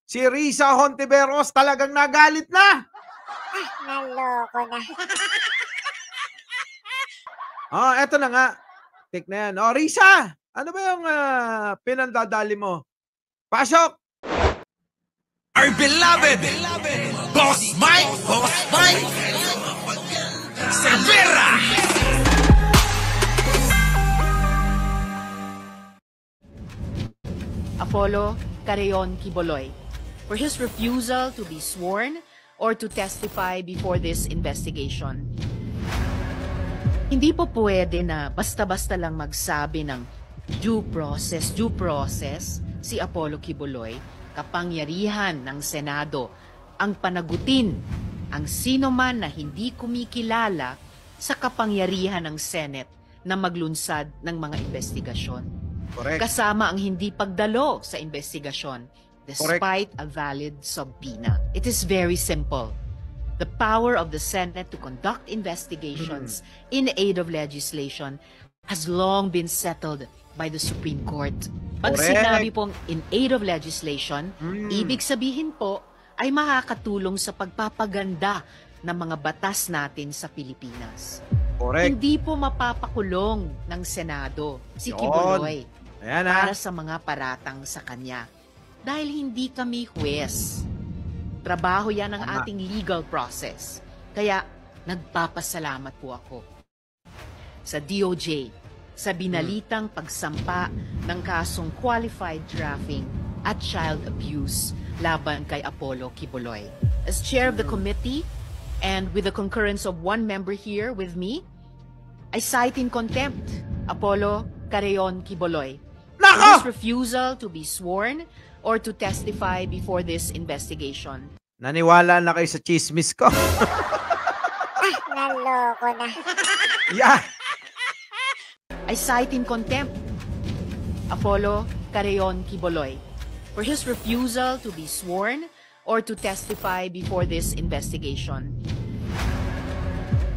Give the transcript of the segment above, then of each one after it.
Si Risa Hontiveros talagang nagalit na. Naloko na. Eto na nga. Take na yan. Risa, ano ba yung pinandadali mo? Pasok! Our beloved, Boss Mike Cervera. Apollo Carreon Quiboloy for his refusal to be sworn or to testify before this investigation. Hindi po pwede na basta-basta lang magsabi ng due process si Apollo Quiboloy, kapangyarihan ng Senado ang panagutin ang sino man na hindi kumikilala sa kapangyarihan ng Senate na maglunsad ng mga investigasyon. Correct. Kasama ang hindi pagdalo sa investigasyon despite a valid subpoena. It is very simple. The power of the Senate to conduct investigations in aid of legislation has long been settled by the Supreme Court. Pag Correct. sinabi pong in aid of legislation, ibig sabihin po ay makakatulong sa pagpapaganda ng mga batas natin sa Pilipinas. Correct. Hindi po mapapakulong ng Senado si Yun. Quiboloy Ayan para sa mga paratang sa kanya. Dahil hindi kami huwes. Trabaho yan ng Tama. ating legal process. Kaya nagpapasalamat po ako sa DOJ sa binalitang pagsampa ng kasong qualified trafficking at child abuse laban kay Apollo Quiboloy. As chair of the committee and with the concurrence of one member here with me, I cite in contempt Apollo Carreon Quiboloy for his refusal to be sworn or to testify before this investigation. Naniwala na kayo sa chismis ko. Naloko na. Yeah. I cite in contempt Apollo Carreon Quiboloy for his refusal to be sworn or to testify before this investigation.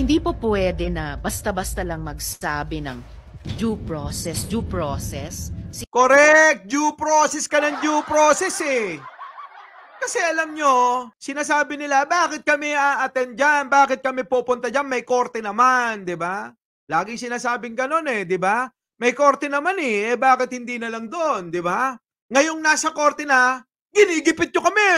Hindi po pwede na basta-basta lang magsabi ng due process. Correct! Due process ka ng due process eh. Kasi alam nyo, sinasabi nila, bakit kami a-attend dyan? Bakit kami pupunta dyan? May korte naman, di ba? Laging sinasabing ganun eh, di ba? May korte naman eh, bakit hindi na lang doon, di ba? Ngayong nasa korte na, ginigipit nyo kami.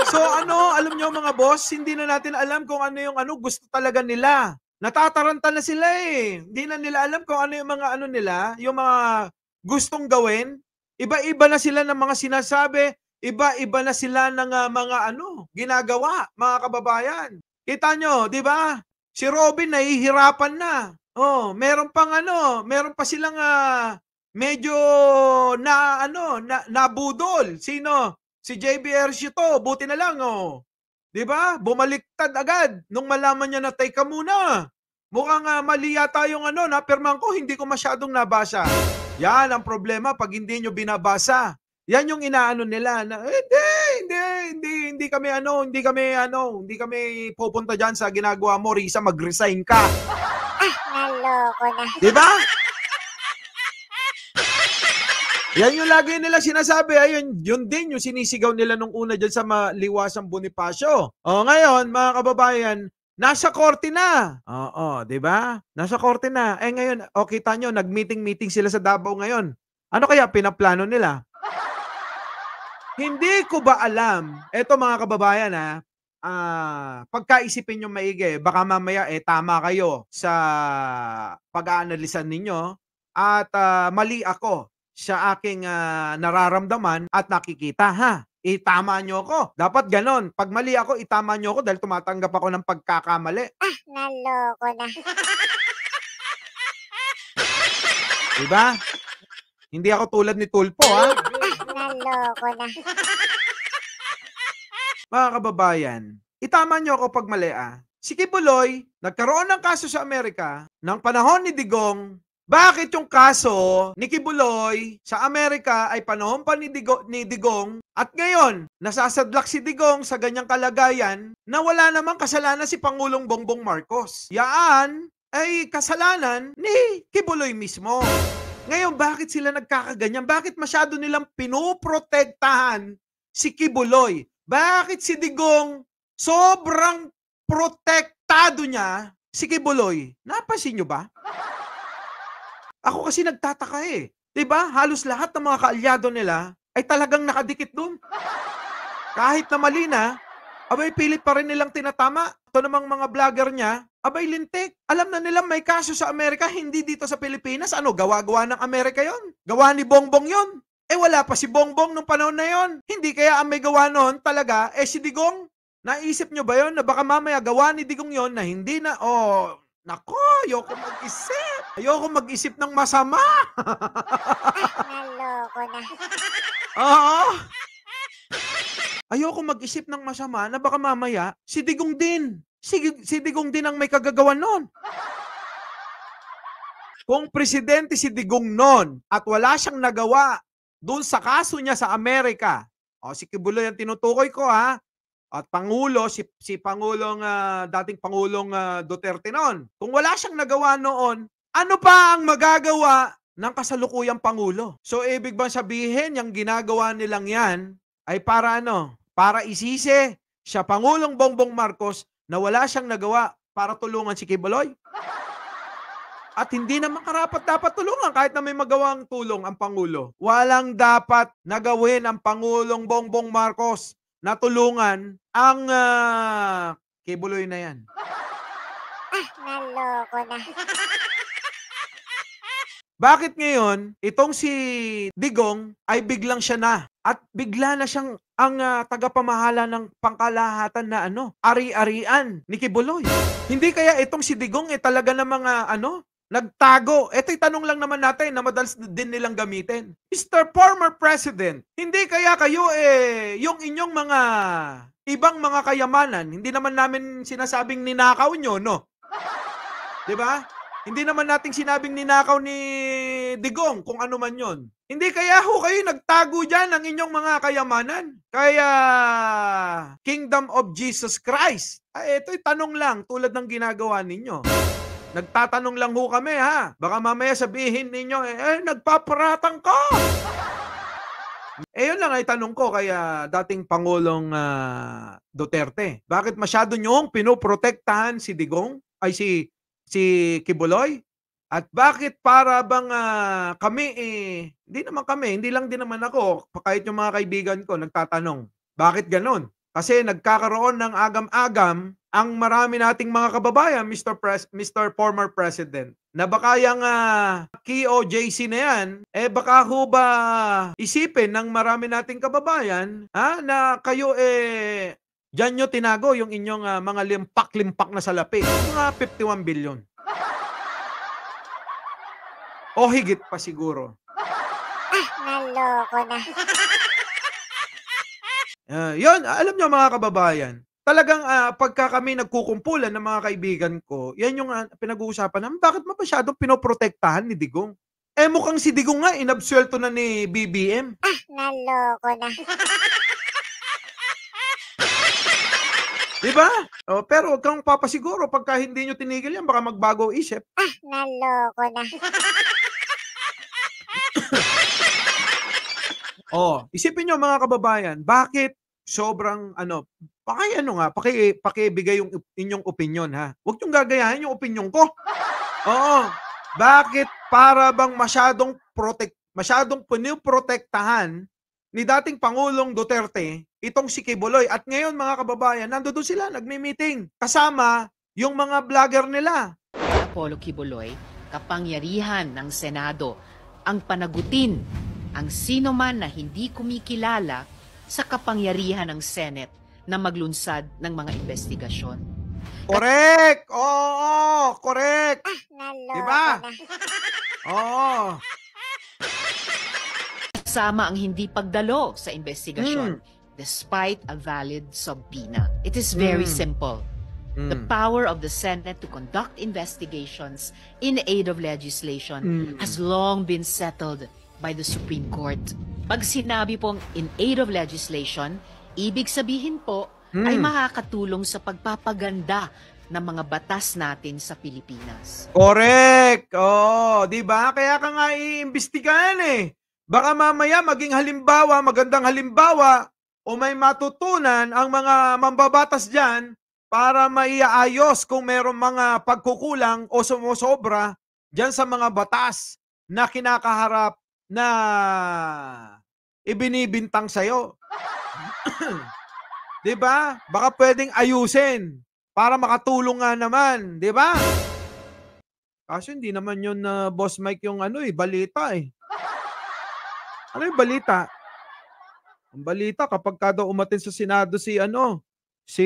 So alam nyo mga boss, hindi na natin alam kung ano yung gusto talaga nila. Natataranta na sila eh. Hindi na nila alam kung ano yung mga nila, yung mga gustong gawin. Iba-iba na sila ng mga sinasabi, iba-iba na sila ng mga ginagawa, mga kababayan. Kita nyo, di ba? Si Robin nahihirapan na. Meron pa silang medyo nabudol. Sino? Si JB Ercito, buti na lang 'Di ba? Bumaliktad agad nung malaman niya na teka muna. Mukhang mali yata yung napirmahan ko, hindi ko masyadong nabasa. Yan ang problema pag hindi nyo binabasa. Yan yung inaano nila na hindi kami pupunta diyan sa ginagawa mo, Risa, mag-resign ka. Naloko na. 'Di ba? Yan yung lagi nila sinasabi. Ayun, yun din yung sinisigaw nila nung una dyan sa Liwasang Bonifacio. Ngayon, mga kababayan, nasa korte na. Di ba? Nasa korte na. Ngayon, kita nyo, nag-meeting sila sa Davao ngayon. Ano kaya pinaplano nila? Hindi ko ba alam, eto mga kababayan pagkaisipin nyo maigi, baka mamaya tama kayo sa pag-aanalisan ninyo at mali ako sa aking nararamdaman at nakikita, ha? Itama nyo ako. Dapat ganon. Pag mali ako, itama nyo ako dahil tumatanggap ako ng pagkakamali. Naloko na. Diba? Hindi ako tulad ni Tulpo, ha? Naloko na. Mga kababayan, itama nyo ako pag mali, Si Quiboloy, nagkaroon ng kaso sa Amerika ng panahon ni Digong. Bakit yung kaso ni Quiboloy sa Amerika ay panahon pa ni Digong at ngayon nasasadlak si Digong sa ganyang kalagayan na wala namang kasalanan si Pangulong Bongbong Marcos? Yaan ay kasalanan ni Quiboloy mismo. Ngayon, bakit sila nagkakaganyan? Bakit masyado nilang pinoprotektahan si Kibuloy. Bakit si Digong sobrang protektado niya si Kibuloy? Napansin nyo ba? Ako kasi nagtataka eh. 'Di ba? Halos lahat ng mga kaalyado nila ay talagang nakadikit dun. Kahit na mali na, abay pilit pa rin nilang tinatama. Ito namang mga vlogger niya, abay lintik. Alam na nilang may kaso sa Amerika, hindi dito sa Pilipinas. Ano, gawa-gawa ng Amerika yon? Gawa ni Bongbong yon? Eh wala pa si Bongbong nung panahon na yon. Hindi kaya ang may gawa noon talaga, si Digong? Naisip nyo ba yon na baka mamaya gawa ni Digong yon na hindi na, nako, ayoko mag-isip. Ayoko mag-isip ng masama. Naloko na. Oo. Ayoko mag-isip ng masama na baka mamaya si Digong din. Si Digong din ang may kagagawan noon. Kung presidente si Digong noon at wala siyang nagawa doon sa kaso niya sa Amerika, si Kibuloy ang tinutukoy ko ha, at Pangulo, si Pangulong, dating Pangulong Duterte noon. Kung wala siyang nagawa noon, ano pa ang magagawa ng kasalukuyang Pangulo? So, ibig bang sabihin, yung ginagawa nilang yan, ay para ano? Para isisi siya Pangulong Bongbong Marcos na wala siyang nagawa para tulungan si Kibuloy? At hindi naman karapat-dapat tulungan kahit na may magawang tulong ang Pangulo. Walang dapat nagawin ang Pangulong Bongbong Marcos na tulungan ang Kibuloy na yan. Naloko na. Bakit ngayon, itong si Digong ay biglang siya na at bigla na siyang ang tagapamahala ng pangkalahatan na ari-arian ni Kibuloy? Hindi kaya itong si Digong talaga ng mga nagtago? Ito'y tanong lang naman natin na madalas din nilang gamitin. Mr. Former President, hindi kaya kayo yung inyong mga ibang mga kayamanan, hindi naman namin sinasabing ninakaw nyo, no? Diba? Hindi naman nating sinabing ninakaw ni Digong kung ano man yon. Hindi kaya kayo nagtago dyan ng inyong mga kayamanan? Kaya Kingdom of Jesus Christ. Ito'y tanong lang tulad ng ginagawa ninyo. Nagtatanong lang kami ha. Baka mamaya sabihin ninyo, nagpaparatang ka. Yun lang ay tanong ko kaya dating Pangulong Duterte. Bakit masyado niyong pinoprotektahan si Digong? Ay si Kibuloy? At bakit para bang kami hindi lang din naman ako, kahit yung mga kaibigan ko nagtatanong, bakit ganon? Kasi nagkakaroon ng agam-agam ang marami nating mga kababayan, Mr. Former President, na baka yung KOJC na yan, baka ho ba isipin ng marami nating kababayan na kayo dyan nyo tinago yung inyong mga limpak-limpak na salapi, mga 51 billion. O higit pa siguro. Naloko na. Yun, alam nyo mga kababayan, talagang pagka kami nagkukumpulan ng mga kaibigan ko, yan yung pinag-uusapan namin, bakit masyadong pinoprotektahan ni Digong? Mukhang si Digong nga, inabsuelto na ni BBM. Naloko na. Diba? Pero huwag kang papasiguro, pagka hindi nyo tinigil yan, baka magbago isip. Naloko na. Isipin nyo mga kababayan, bakit sobrang pakibigay yung inyong opinion ha. Huwag niyong gagayahin yung opinion ko. Bakit para bang masyadong pinoprotektahan ni dating Pangulong Duterte itong si Kibuloy? At ngayon mga kababayan, nandoon sila, nagme-meeting kasama yung mga vlogger nila. Apollo Kibuloy, kapangyarihan ng Senado ang panagutin ang sino man na hindi kumikilala sa kapangyarihan ng Senate na maglunsad ng mga investigasyon. Correct! Oo, correct! Naloko Diba? na. Oo. Kasama ang hindi pagdalo sa investigasyon despite a valid subpoena. It is very simple. The power of the Senate to conduct investigations in aid of legislation has long been settled by the Supreme Court. Pag sinabi pong in aid of legislation, ibig sabihin po ay makakatulong sa pagpapaganda ng mga batas natin sa Pilipinas. Correct! Di ba? Kaya ka nga iimbestigahan eh. Baka mamaya maging halimbawa, magandang halimbawa, o may matutunan ang mga mambabatas diyan para maiaayos kung merong mga pagkukulang o sumosobra diyan sa mga batas na kinakaharap na ibinibintang sa'yo. 'Di ba? Baka pwedeng ayusin para makatulong nga naman, 'di ba? Kaso hindi naman yun na Boss Mike yung ano eh, balita eh. Ano yung balita? Ang balita kapag ka daw umattend sa Senado si ano, si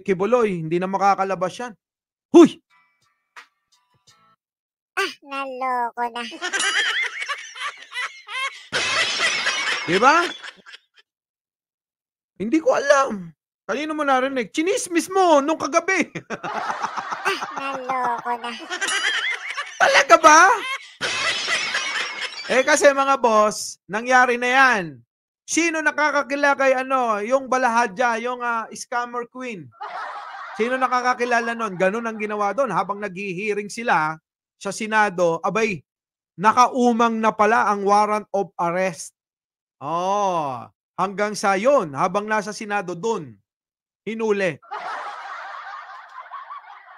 Kibuloy, hindi na makakalabas yan. Huy! Naloko na. Di ba? Hindi ko alam. Kanino mo narinig? Chinismis mo nung kagabi. Naloko na. Talaga ba? Kasi mga boss, nangyari na yan. Sino nakakakilala kay ano, yung Balahadya, yung scammer queen? Sino nakakakilala nun? Ganun ang ginawa doon. Habang naghihiring sila sa Senado, abay, nakaumang na pala ang warrant of arrest. Oh, hanggang sa yun, habang nasa Senado doon, hinuli.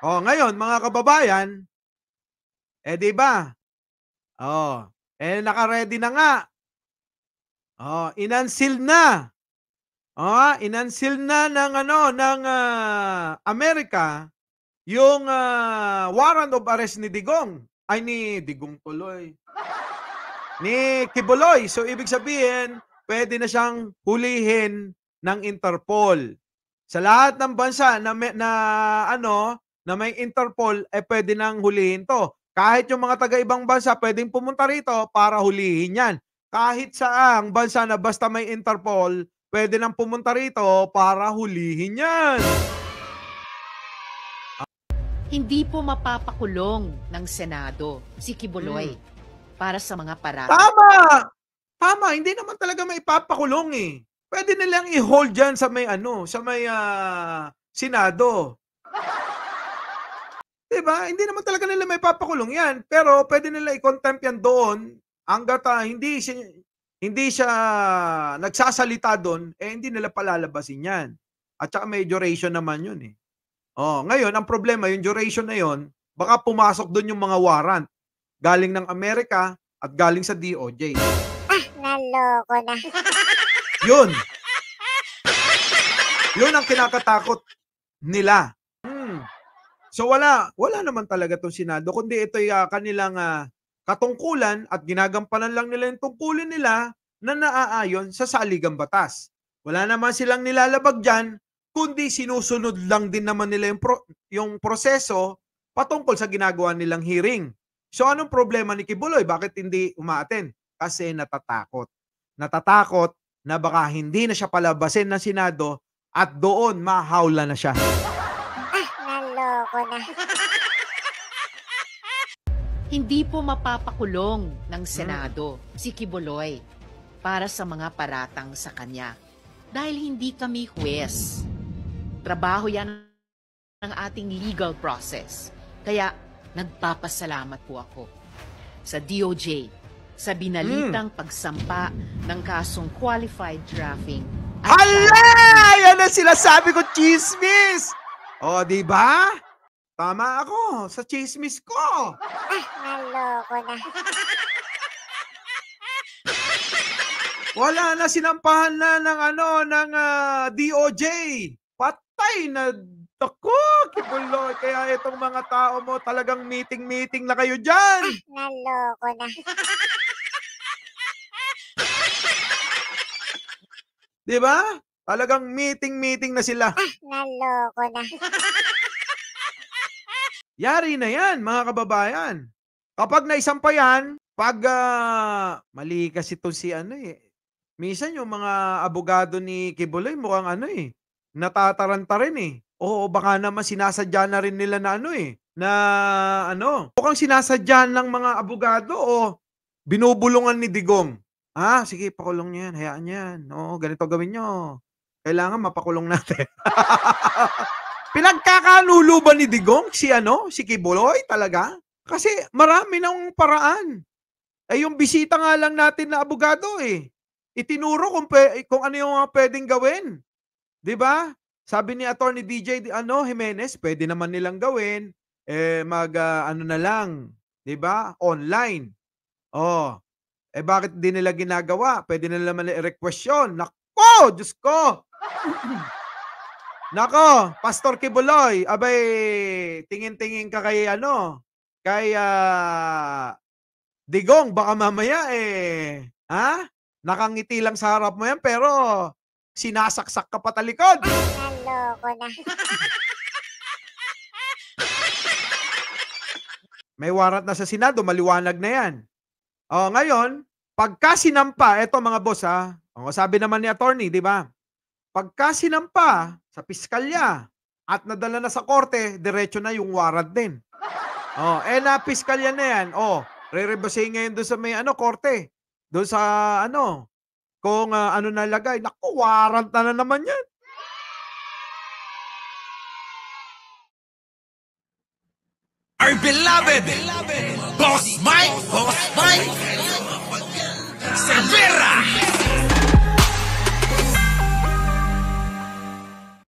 Oh, ngayon, mga kababayan, di ba? Oh, naka-ready na nga. Oh, inunseal na. Oh, inunseal na ng ano ng Amerika yung warrant of arrest ni Digong. Ay ni Digong tuloy. Ni Kibuloy. So ibig sabihin, pwede na siyang hulihin ng Interpol. Sa lahat ng bansa na may Interpol, pwede nang hulihin 'to. Kahit yung mga taga-ibang bansa pwedeng pumunta rito para hulihin 'yan. Kahit saang bansa na basta may Interpol, pwede nang pumunta rito para hulihin yan. Hindi po mapapakulong ng Senado si Kibuloy para sa mga parada. Tama! Tama, hindi naman talaga maipapakulong eh. Pwede nilang i-hold dyan sa may Senado. Diba? Hindi naman talaga nila maipapakulong yan. Pero pwede nila i-contempt yan doon hanggat hindi siya nagsasalita doon, hindi nila palalabasin yan. At saka may duration naman yun eh. Oh, ngayon, ang problema, yung duration na yun, baka pumasok doon yung mga warrant. Galing ng Amerika at galing sa DOJ. Naloko na. Yun. Yun ang kinakatakot nila. So wala naman talaga itong Senado, kundi ito'y kanilang katungkulan at ginagampanan lang nila yung tungkulin nila na naaayon sa saligang batas. Wala naman silang nilalabag dyan, kundi sinusunod lang din naman nila yung proseso patungkol sa ginagawa nilang hearing. So anong problema ni Kibuloy? Bakit hindi umaattend? Kasi natatakot. Natatakot na baka hindi na siya palabasin ng Senado at doon mahawla na siya. Naloko na. Hindi po mapapakulong ng Senado si Kibuloy para sa mga paratang sa kanya. Dahil hindi kami huwes. Trabaho yan ng ating legal process. Kaya nagpapasalamat po ako sa DOJ sa binalitang pagsampa ng kasong qualified drafting. Hala! Yan ang sinasabi ko, chismis! O, di ba? Tama ako sa chismis ko. Naloko na. Wala na, sinampahan na ng DOJ. Patay na. Ako, Kibuloy. Kaya itong mga tao mo talagang meeting na kayo dyan. Naloko na. Di ba? Talagang meeting na sila. Naloko na. Yari na yan, mga kababayan. Kapag naisampa yan, pag mali kasi ito si minsan yung mga abogado ni Kibuloy mukhang natataranta rin eh. Oo, baka naman sinasadya na rin nila na mukhang sinasadya ng mga abogado o binubulungan ni Digong. Sige, pakulong niya yan, hayaan yan. Oo, ganito gawin nyo. Kailangan mapakulong natin. Pinagkakanulo ba ni Digong si Kibuloy talaga? Kasi marami ng paraan. Yung bisita nga lang natin na abogado eh. itinuro kung ano yung mga pwedeng gawin. 'Di ba? Sabi ni Attorney DJ Jimenez, pwede naman nilang gawin, ano na lang, 'di ba? Online. Oh, bakit di nila ginagawa? Pwede nila naman i-request yun. Naku! Diyos ko! Nako, Pastor Kibuloy, abay, tingin-tingin ka kay Digong, baka mamaya nakangiti lang sa harap mo yan, pero sinasaksak ka pa talikod. Naloko na. May warrant na sa Senado, maliwanag na yan. Ngayon, pagka sinampa, eto mga boss sabi naman ni attorney, di ba? Pagka sinampa sa piskalya at nadala na sa korte, diretso na yung warrant din. Na piskalya na yan, re-rebasehin ngayon doon sa may korte. Doon sa kung nalagay. Naku, warrant na naman yan. Our beloved Boss Mike